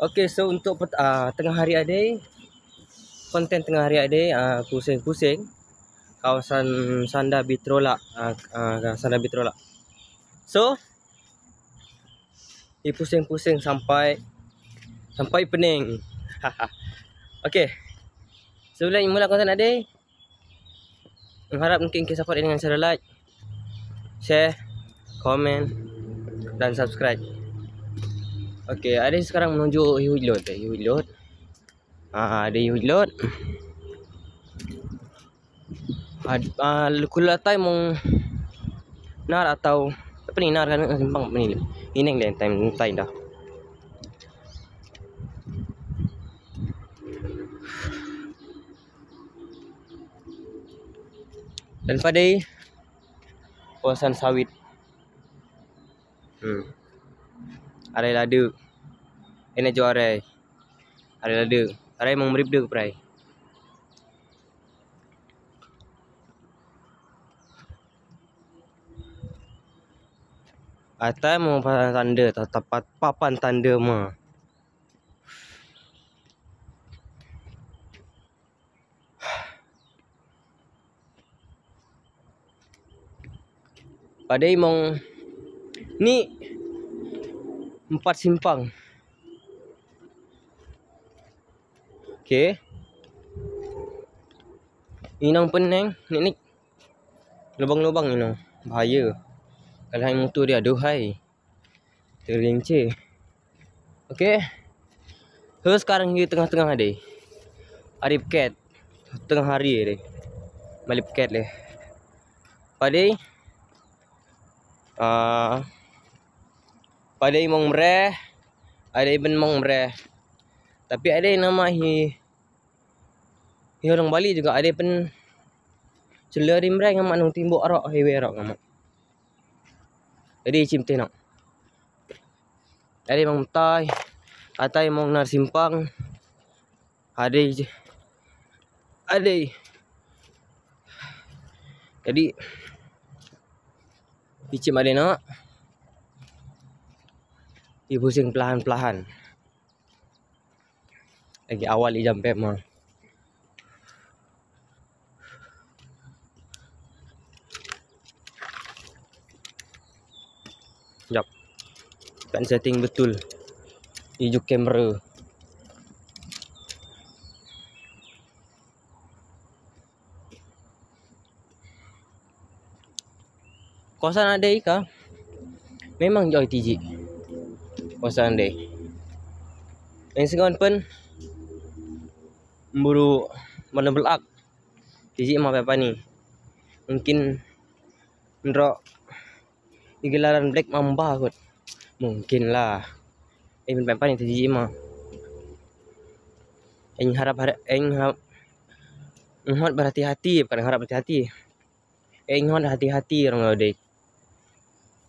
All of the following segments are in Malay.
Okay, so untuk tengah hari adik, konten tengah hari adik, pusing-pusing kawasan Sanda Bitrola, Sanda Bitrola. So, pusing-pusing sampai pening. Okay, sebelum mula konten adik, mengharap mungkin kita support dengan cara like, share, komen, dan subscribe. Okay, adik sekarang menuju Hihulot. Ada Hihulot. Kulatai mong nar atau apa ni nar kan simpang apa ni ini yang time dah. Dan pada kawasan sawit. Arai lada. Ini juarai. Arai lada. Arai mong merip dia prai. Atai mau papan tanda tepat papan tanda mah. Padai mong ni 4 simpang. Okay. Inang peneng ni lubang-lubang inang bahaya. Kalau hai motor dia aduhai. Tergelincir. Okay. Sekarang di tengah-tengah ada. Ada peket. Tengah hari ada. Balik peket le. Padai padai mong mereh. Ada ben mong mereh. Tapi ada nama orang Bali juga ada pen cela di mereh ngamak nang timbuk arak highway arak ngamak. Jadi cimte nak. Ada mong tai, atai mong nar simpang. Ada. Jadi icim ada nak. Pusing perlahan-perlahan. Lagi awal jam pep mah. Jap. Kan setting betul. Hijau kamera. Kawasan ada ika. Memang jauh TG. Kawasan ada. Yang sekarang pun buru mana belak. TG mah apa ni? Mungkin ndro gelaran black mamba kot. Mungkin lah. Apa ni TG mah. Harap berhati-hati, bukan harap berhati-hati. Hati-hati orang ada.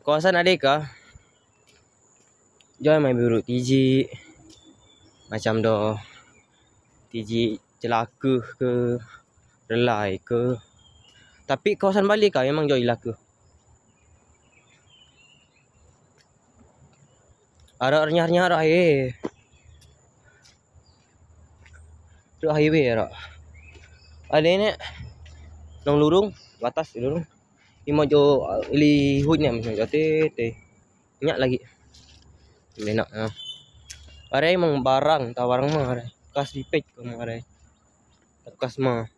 Kawasan ada kah? Jangan main buruk TG. Macam dah TG celaka ke, relai ke. Tapi kawasan Bali kah memang jauh celaka. Ada renyah-renyah highway. Tu highway ada. Ada ni nang lurung batas lurung. Imo jo li hut ni macam te. Nyak lagi. Enak ah. Are mong barang, tawarang mah are. Kas dipek ko mah are. Kas mah.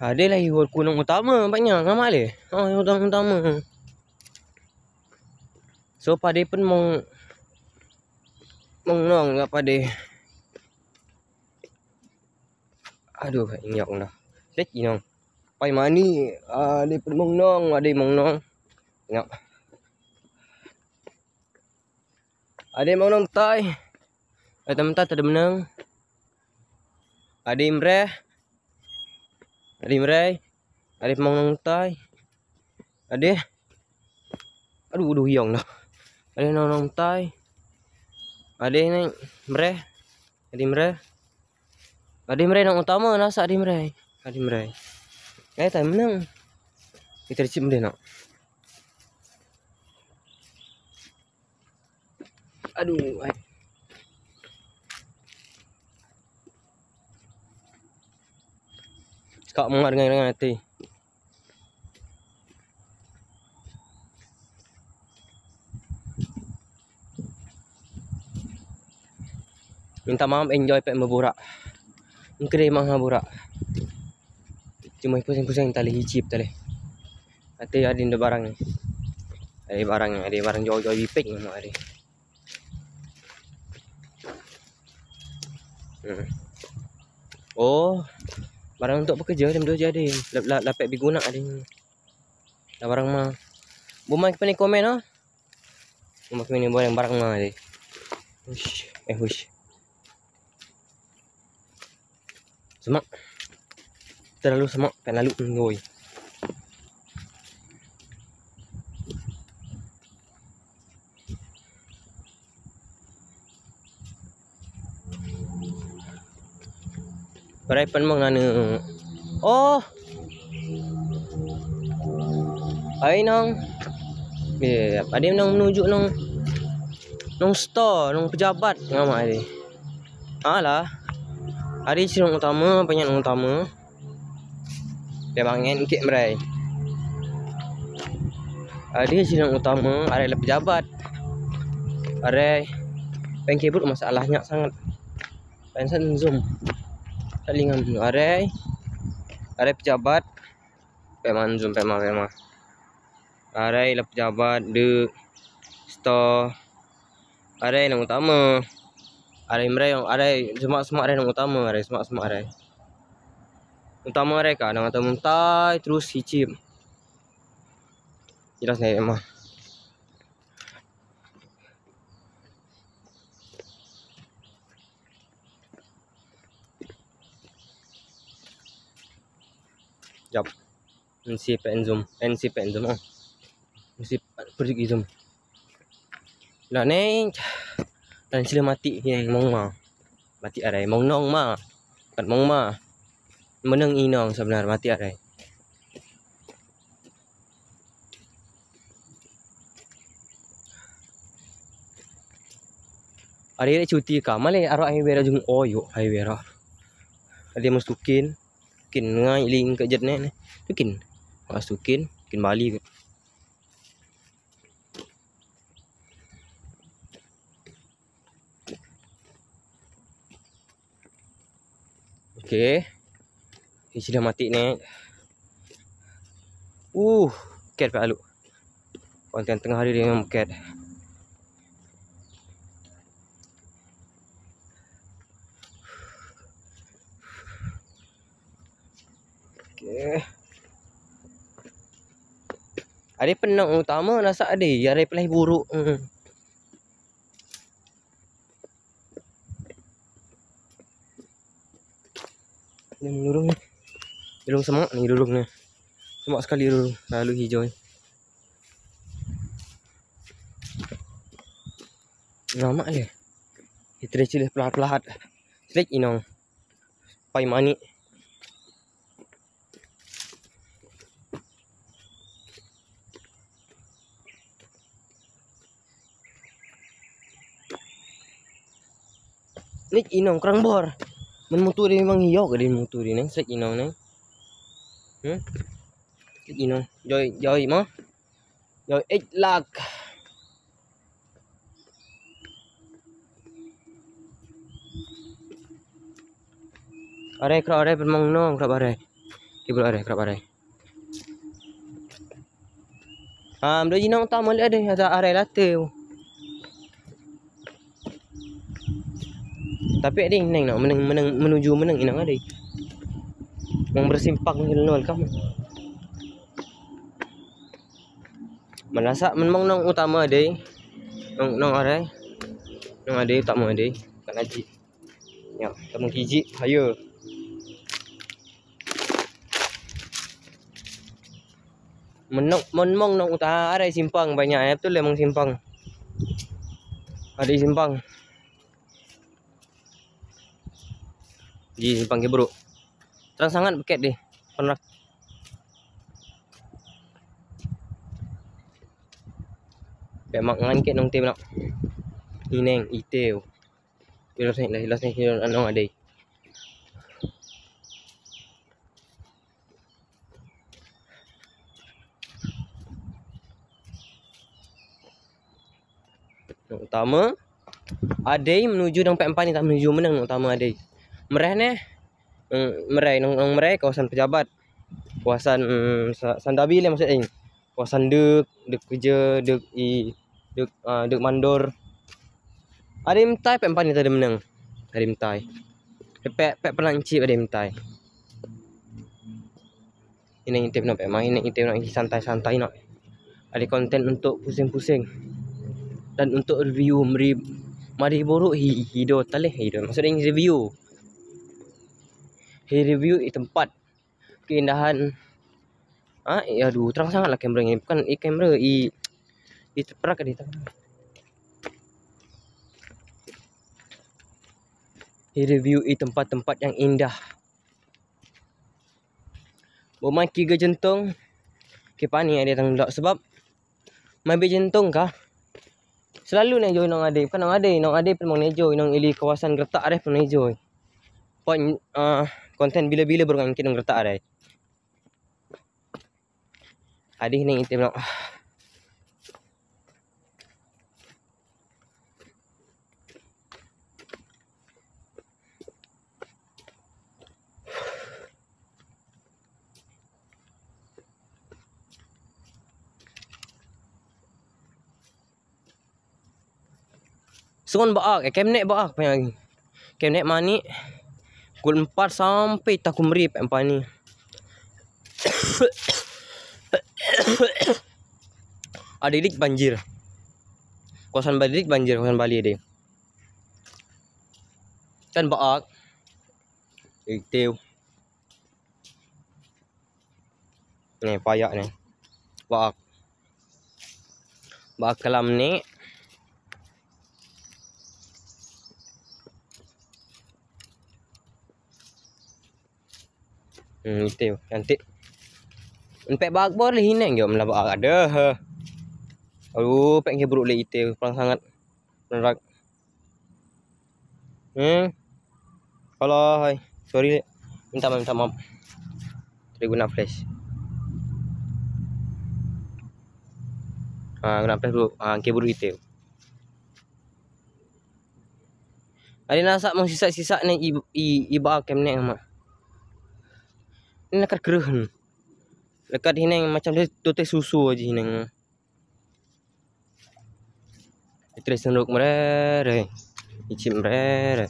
Ada lah hihul kunung utama banyak ngamak le. Utama. So pada pun mong nong enggak pada. Aduh, inyak dah. Set inong. Pai mani ada pun mong nong, ada mong nong. Inyak. Ada mong nong tai. Ada teman tak ada menang. Ada imreh. Ada mong nong tai. Ada. Aduh hiang dah. Ada nong tai. Ada ni mreh. Ada mreh nang utama nasa ada mreh. Tak menang. Kita recip benda nak. Aduh, ai. Cakap mengar dengan hati. Minta maaf enjoy pek berborak. Ngkere mang borak. Cuma pusing-pusing tali hicip tali. Hati ada barang ni. Ada barang jauh-jauh ipek ni mak ada. Oh, barang untuk bekerja jam 2 jadi. Lapek diguna ada. Dah barang mah. Bumai ke ni komen ah. Bumai ke ni barang mah ada. Hush. Hush. Semak. Terlalu semak kan lalu ngoi. Berai pan mengana. Oh. Ai nang. Ada nang menuju nang store, nang pejabat ngama ada. Alah. Ada sidang utama, banyak utama. Dia bangen ikit merai. Ada sidang utama, ada pejabat. Ada pengkebut masalahnya sangat. Pensan zoom. Salingan ada pejabat. Peman zoom pema. Ada pejabat de store. Ada yang utama. Ada mereka ada semak ada yang utama, ada semak ada. Utama mereka nak kata muntai terus hicip. Jelas ni emang. Jap. NC pen zoom oh. Mesti pergi zoom. Lah ni dan sila mati yang mong ma. Mati arai mong nong ma. Kat mong ma. Meneng inong sebenar mati arai. Ada cuti ka malai aro ai bera jung oyo ai bera. Ada masukin kin ngai ling ke jet ne. Tukin. Masukin kin Bali ke. Okey. Ini sudah mati ni. Ket pak alu. Konten tengah hari dengan ket. Okey. Ada penang utama rasa ada. Ada pelai buruk. Ni lurung ni. Lurung semak ni lurung ni. Semak sekali lurung. Lalu hijau ni. Lama le. Kita cile pelat-pelat. Selek inong. Pai mani. Ni inong kerang bor. Men mutu dia memang hijau ke dia mutu dia ni. Selek inong ni. Selek inong. Joy mah. Joy 8 lakh. Are kerap are memang nong kerap are. Kibul are kerap are. Dia jinong utama le ada are latte. Tapi ada yang nak menuju menang inang ada. Yang bersimpang ni nol kamu. Merasa memang nong utama ada. Nong are. Nong ada utama ada. Kan haji. Ya, temu hiji ayo. Menong nong utama ada simpang banyak ya betul memang simpang. Ada simpang. Di simpang ke bro. Terang sangat beket deh. Pernah Pek mak ngangkit nong tim nak. Ineng iteu. Hilos ni anong adai. Nong utama adai menuju nong pek empat ni tak menuju menang nong utama adai. Mereh ne nong merai kawasan pejabat. Kawasan Sandabi le maksud aing. Kawasan dek kerja, dek mandor. Ada mentai pek empat ni tak ada menang. Ada mentai. Pek pernah encip ada mentai. Ini intip nak pek main, ini intip nak santai-santai nak. Ada konten untuk pusing-pusing. Dan untuk review mari buruk hido taleh hido. Maksudnya review. Review tempat keindahan. Aduh, terang sangatlah kamera ni. Bukan kamera terperak dia. Review tempat-tempat yang indah. Bermain kiga jentong. Kepani ada tang dak sebab main berjentong kah? Selalu nak join nong ade, bukan nong ade pun mau nejo nong ili kawasan gertak ada pun nejo. Point konten bila-bila baru ngangkit nong gertak ada. Ade ni item nak. Sungon baak, Kemnek baak punya. Kemnek mani pukul 4 sampai tak kumrip empat ni. Ada dik banjir. Kawasan Bali banjir, kawasan Bali ada. Kan baak. Iteu. Ni payak ni. Baak. Baak kelam ni. Itu nanti pek bag bor le hineng jo mela bag ada. Aduh pek ke buruk le itu kurang sangat merak. Kalau hai sorry minta maaf. Tadi guna flash. Guna flash dulu. Ke buruk itu. Ada nasak mau sisa-sisa ni iba kem ni mak. Ini lekat keruh. Lekat hineng macam dia totek susu aja hineng. Itu sendok merere. Icip merere.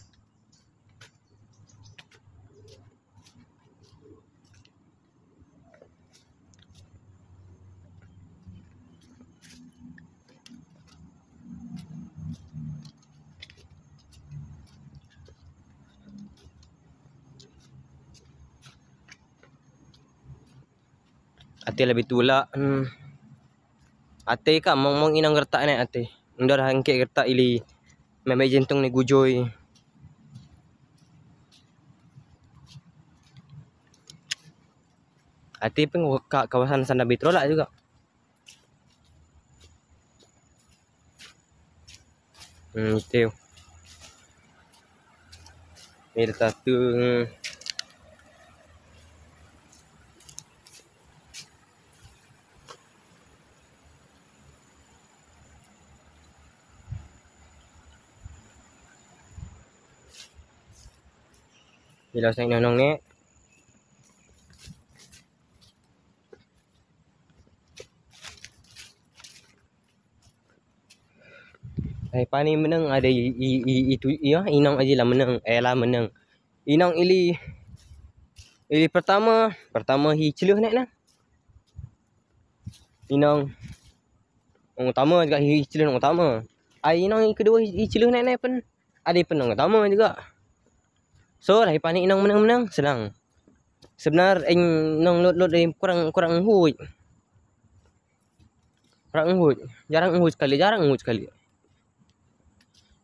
Ate lebih tula. Ate ka mong inang gertak ni ate. Ndar hangke gertak ili meme jentung ni gujoy. Ate pun kawasan Sandabi Trolak juga. Itu. Ini satu. Bila saya nonong ni. Pani menang ada itu ya inang aja lah menang. Lah menang. Inang ili pertama hi celuh nak nah. Inang utama juga hi celuh yang utama. Inang kedua hi celuh nak pun ada penang utama juga. So lah pani inang menang senang. Sebenar inang lot kurang enghuj. Kurang enghuj. Jarang enghuj sekali.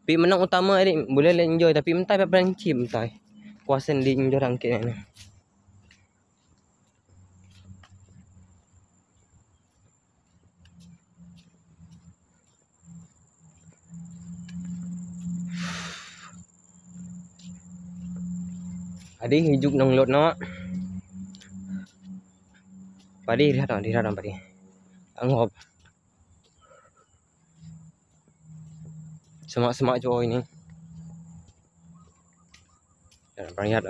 Tapi menang utama adik boleh enjoy tapi mentai pernah encim mentai. Kuasan di jorang kene. Adi hijuk nang lot na. Padi lihat padi. Anggap. Semak-semak jo ini. Lihat.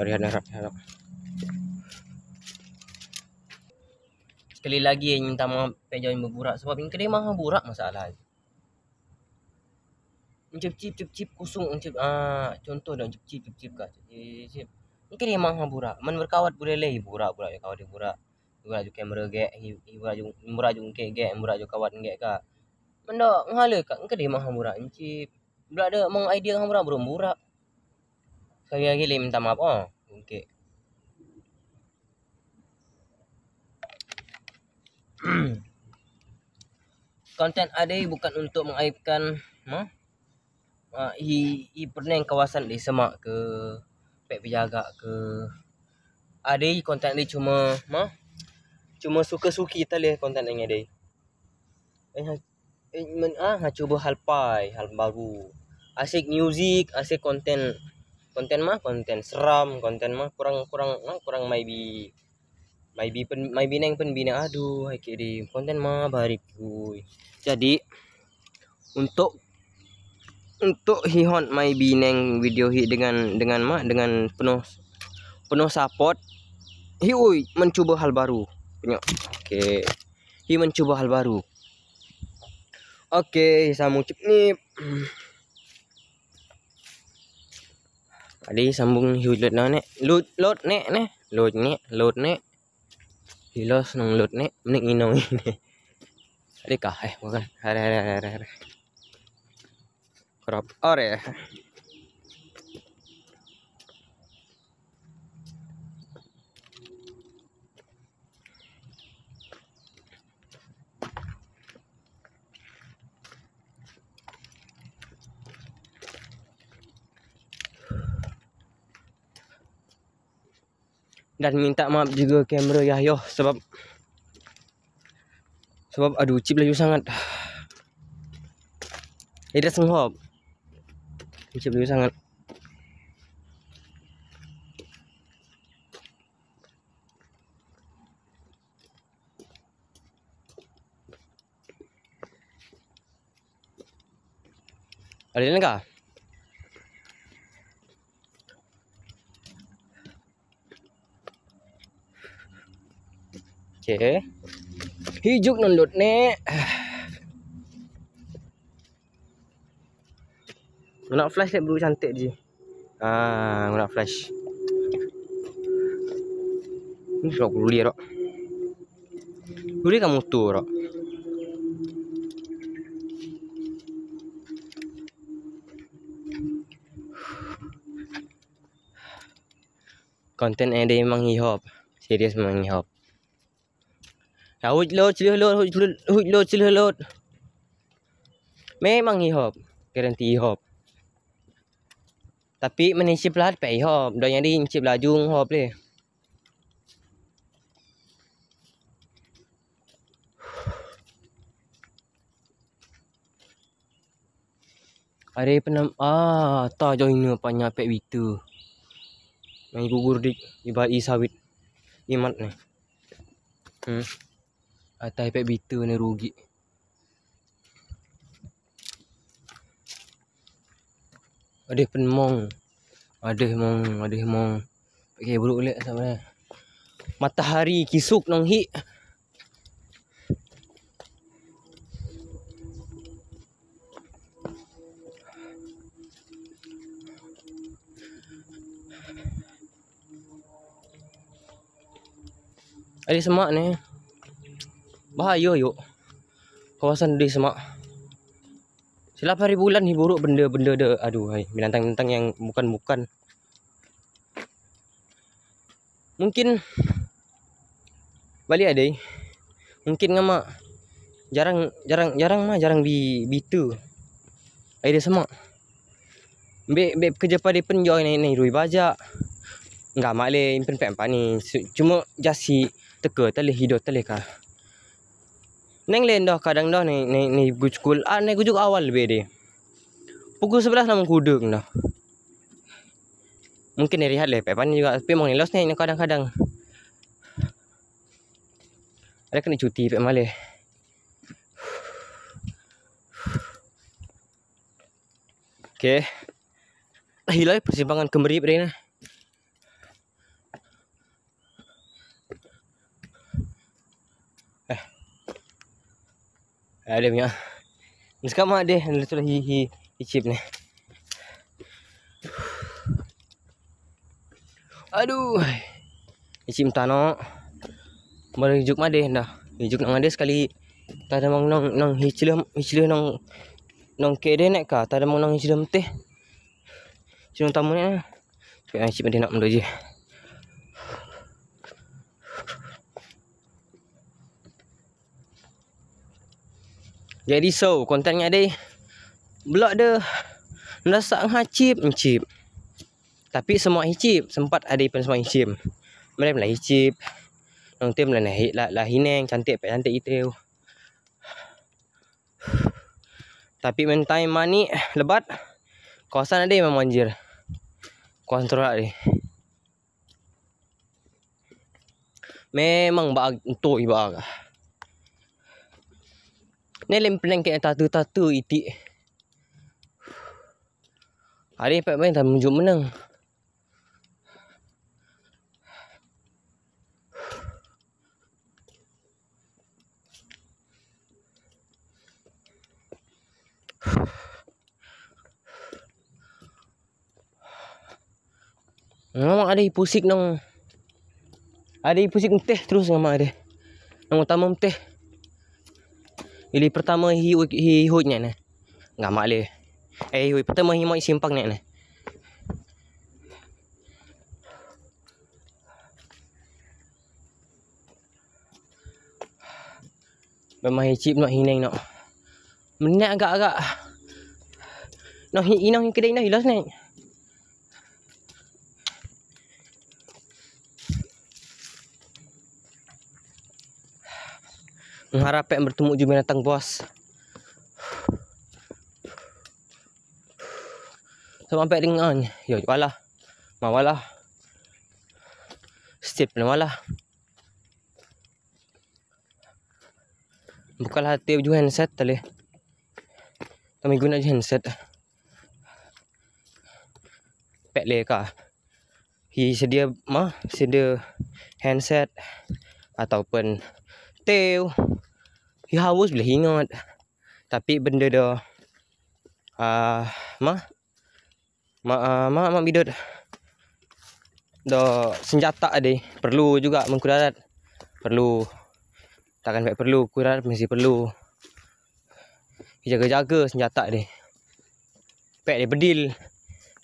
Sekali lagi minta maaf pejain berburak sebab ini kedai mahal burak masalah. Cip kusung contoh dah cip kat. Cip. Ini kedai mahal burak. Man berkawat boleh leh burak ya kawat dia burak. Burak jo kamera gek, burak jo gek, burak jo kawat gek ka. Manda ngalah kat kedai mahal burak cip. Budak ada mong idea hang burak belum burak. Sekali lagi le minta maaf okey. Konten Ade bukan untuk mengaibkan pernah kawasan di semak ke pek penjaga ke. Ade konten Ade cuma suka-suki tali konten yang Ade. Cuba hal baru. Asik music, asik konten seram, konten kurang maybe neng penbina aduh kiri konten barik kuy. Jadi untuk hihon maybe neng video hi dengan penuh support hi mencoba hal baru. Okey. Hi mencoba hal baru. Okey, sambung cip ni. Adi sambung hiulat na ne. Load ne. Hilos nang load ne. Menik inong ini. Adi kah bukan. Hari. Crop ore. Dan minta maaf juga kamera Yahyo sebab aduh chip laju sangat. Tidak senghop. Chip laju sangat. Ada ni kah? Okay. Hijuk nundut ne. Nak flash tak bro cantik je. Nak flash. Ni sok luli rak. Luli kamu tu rak. Konten ada memang hip-hop. Serius memang hip-hop. Huj load. Memang hip-hop. Garanti hip-hop. Tapi menisip lah pe hip-hop. Dah yang diincip laju hip-hop le. Ada penam tak jauh ini banyak pek bitu. Main gugur dik ibadi sawit. Imat ni. Atai pek bitu ni rugi. Ada penmong. Ada mong. Okey buruk lek sama. Matahari kisuk nang hi. Ada semak ni. Bahaya yuk. Kawasan di semak. Silap hari bulan ni buruk benda dah. Aduh, binatang-binatang yang bukan. Mungkin balik ada. Mungkin ngama jarang bitu. Ada semak. Be kerja pada penjoy ni rui bajak. Enggak mak le impen pempa ni. Cuma jasi teka tali hidup tali kah. Neng len dah kadang dah ni gujkul ni gujuk awal be dia. Pukul 11 nama kudung dah. Mungkin dia rehat lepek panik juga. Tapi memang lost naik kadang-kadang. Ada kena cuti pek malih. Okay. Hilang persimpangan Kemerip ni. Ada punya. Sekarang mak dia tu lah chip ni. Aduh. Chip tanok. Baru hijuk mak dia dah. Hijuk nang ada sekali. Tak ada mang nang hicilem nang kede nak ka. Tak ada mang nang hicilem teh. Cuma tamu ni. Chip dia nak mendu je. Jadi so kontennya ada blog dia mendasak ngacip chip. Tapi semua hicip sempat ada pun semua hicip. Mereka lah hicip. Nang tim lah naik lah hineng cantik itu. Tapi main time mani lebat kawasan ada memang banjir. Kontrol ada. Memang bag untuk ibag. Ni lempeng kayak tatu itik. Hari pak main tak menunjuk menang. Memang ada pusing nang. Ada pusing teh terus sama ada. Yang utama teh. Ili pertama hihutnya ni. Ngamak le. Pertama himai simpang ni. Memang hicip nak hineng nak. Menak agak-agak. Nak inang kedai nak hilas ni. Mengharap bertemu je binatang bos. Sampai dengan yo walah. Mawalah. Step na walah. Bukan hati baju handset tadi. Kami guna je handset. Pek le ka. Sedia handset ataupun teu. Haus boleh ingat. Tapi benda dah mak bidot dah senjata ada perlu juga mengkudarat. Perlu takkan baik perlu kudarat mesti perlu jaga-jaga senjata dia. Pek dia bedil.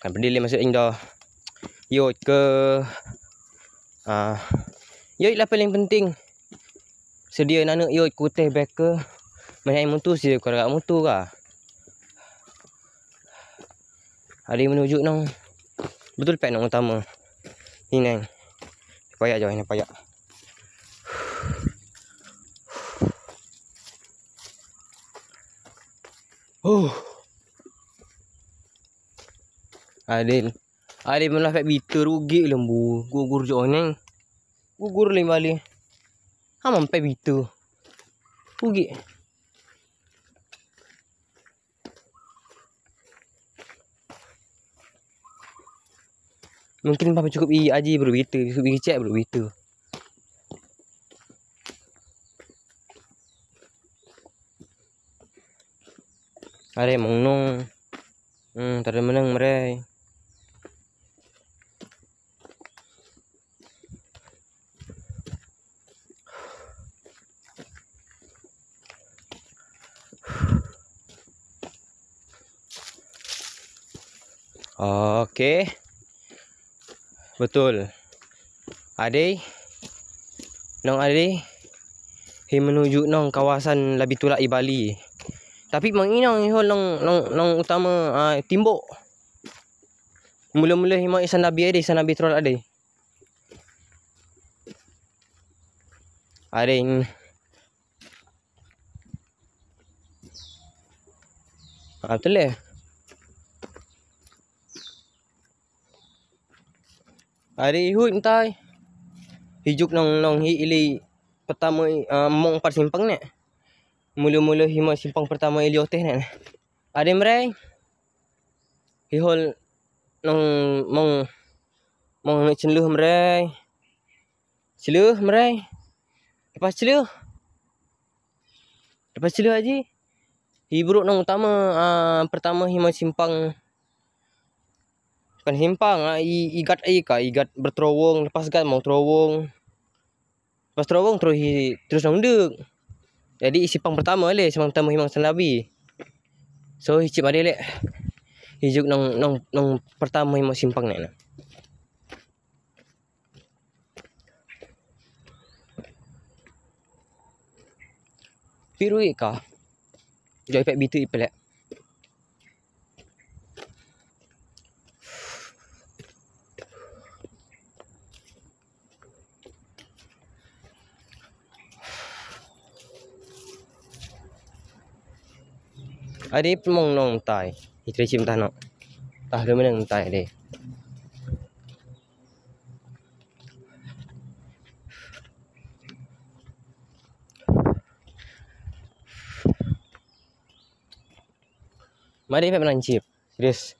Kan bedil dia masuk dah yot ke yot lah paling penting. Sedia nak yot kutih back ke main motor sedia korang motor kah. Ada menuju nang betul pek nang utama. Ini payah je ini payah. Adil malah pek biter rugi lembu. Gugur jo ni. Gugur le balik. Hamam pek biter. Rugi. Mungkin papa cukup aji berbita, cukup cek berbita. Are mengnong. Tak ada menang mereka. Okey. Betul. Ade. Nong ade. Menuju nong kawasan Labitulak Bali. Tapi menginang hol nong utama timbuk. Mula-mula himai sanabi troll ade. Ade. Betul le. Hari hut entai. Hijuk nong ili pertama mong par simpang ni. Mula-mula hima simpang pertama ili oteh ni. Ada merai. Hihol nong mong nak celuh merai. Celuh merai. Lepas celuh haji. Hibruk nong utama pertama hima simpang. Bukan simpang, igat air kah? Igat berterowong, lepas gat mau terowong. Lepas terowong terus nong dek. Jadi simpang pertama le, simpang pertama himang Senabi. So hicip ada le. Hijuk nong pertama himang simpang ni. Piru kah? Jauh ipek bitu ipelek. Ada pemong nong tai. Itri cim tah nok. Tah de menang tai de. Mari ipek menancip. Serius.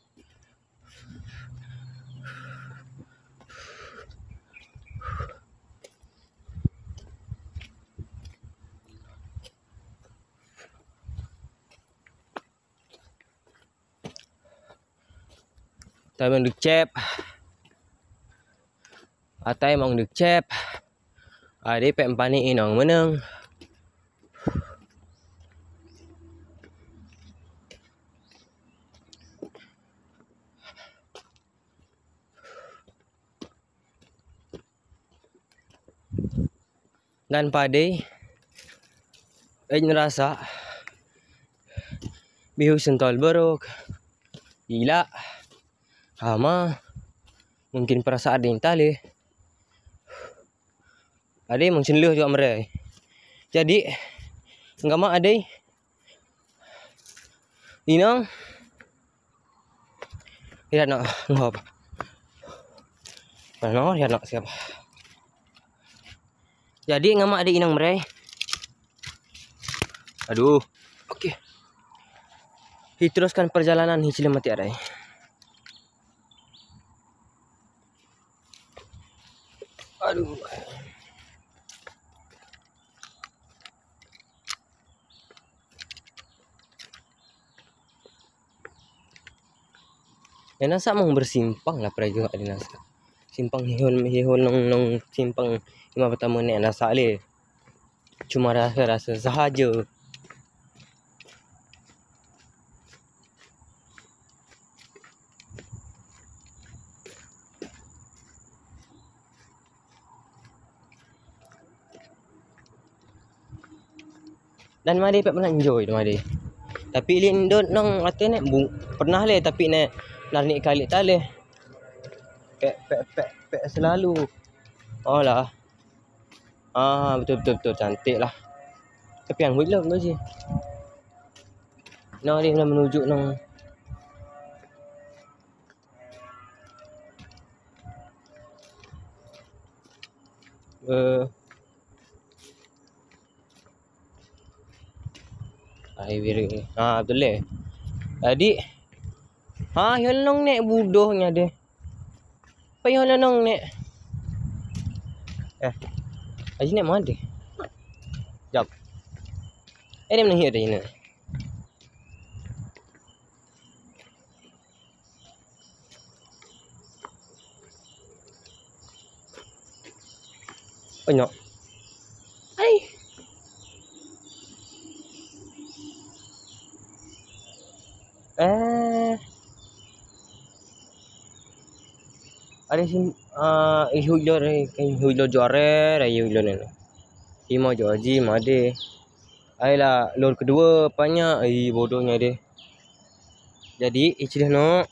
Tai mang được chép. Tai mang được chép. Dia pek empani inong menang. Dan padai ngerasa bihu sentol beruk. Gila. Hama. Mungkin perasaan ada yang tali. Ada mungkin luh juga merai. Jadi enggak mak ada. Inang. Lihat nak ngop. Mana lihat nak siapa. Jadi enggak mak ada inang merai. Aduh. Okey. Diteruskan perjalanan hicil mati arai. Aduh. Ya nasa mau bersimpang lah pernah juga ada nasa. Simpang hihol nong simpang lima pertama ni nasa le. Cuma rasa sahaja. Dan mari pek pernah enjoy tu mari. Tapi lindut nong ate nek pernah le tapi nek narnik kali tale. Pek selalu. Oh lah. Betul cantik lah. Tapi yang huilem tu je. Nah dia nak menuju nong highway. Betul le. Jadi yang nong nek budohnya deh. Apa yang nong nek? Aji nek mana deh? Jap. Dia menang ada ini. Banyak. Hai. Ada sim ihujlo juara ihujlo ni. Hima Joji made. Ayolah lor kedua banyak bodohnya dia. Jadi icilah no.